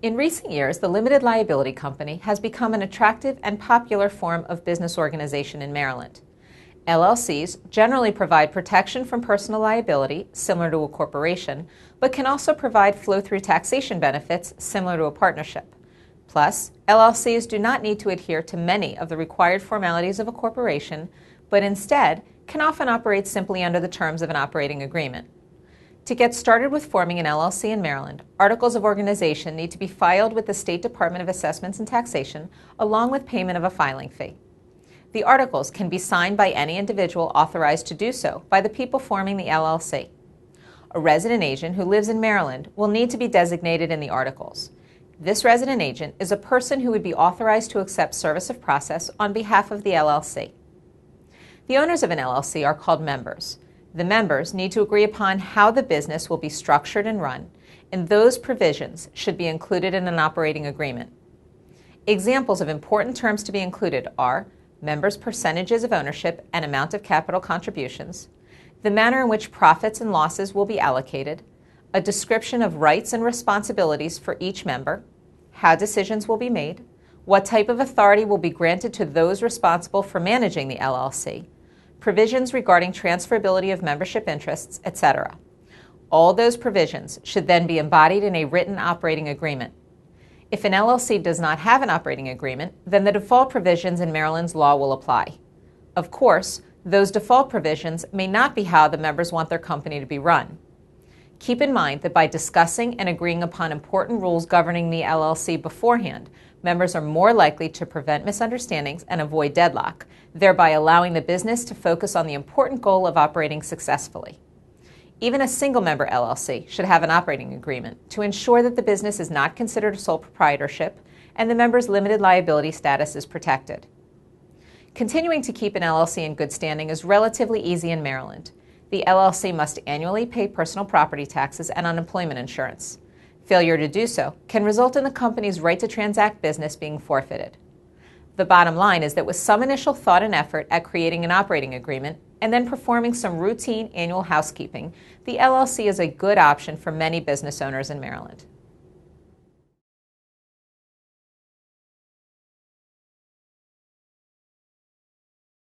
In recent years, the limited liability company has become an attractive and popular form of business organization in Maryland. LLCs generally provide protection from personal liability, similar to a corporation, but can also provide flow-through taxation benefits, similar to a partnership. Plus, LLCs do not need to adhere to many of the required formalities of a corporation, but instead can often operate simply under the terms of an operating agreement. To get started with forming an LLC in Maryland, articles of organization need to be filed with the State Department of Assessments and Taxation, along with payment of a filing fee. The articles can be signed by any individual authorized to do so by the people forming the LLC. A resident agent who lives in Maryland will need to be designated in the articles. This resident agent is a person who would be authorized to accept service of process on behalf of the LLC. The owners of an LLC are called members. The members need to agree upon how the business will be structured and run, and those provisions should be included in an operating agreement. Examples of important terms to be included are members' percentages of ownership and amount of capital contributions, the manner in which profits and losses will be allocated, a description of rights and responsibilities for each member, how decisions will be made, what type of authority will be granted to those responsible for managing the LLC, provisions regarding transferability of membership interests, etc. All those provisions should then be embodied in a written operating agreement. If an LLC does not have an operating agreement, then the default provisions in Maryland's law will apply. Of course, those default provisions may not be how the members want their company to be run. Keep in mind that by discussing and agreeing upon important rules governing the LLC beforehand, members are more likely to prevent misunderstandings and avoid deadlock, thereby allowing the business to focus on the important goal of operating successfully. Even a single-member LLC should have an operating agreement to ensure that the business is not considered a sole proprietorship and the member's limited liability status is protected. Continuing to keep an LLC in good standing is relatively easy in Maryland. The LLC must annually pay personal property taxes and unemployment insurance. Failure to do so can result in the company's right to transact business being forfeited. The bottom line is that with some initial thought and effort at creating an operating agreement and then performing some routine annual housekeeping, the LLC is a good option for many business owners in Maryland.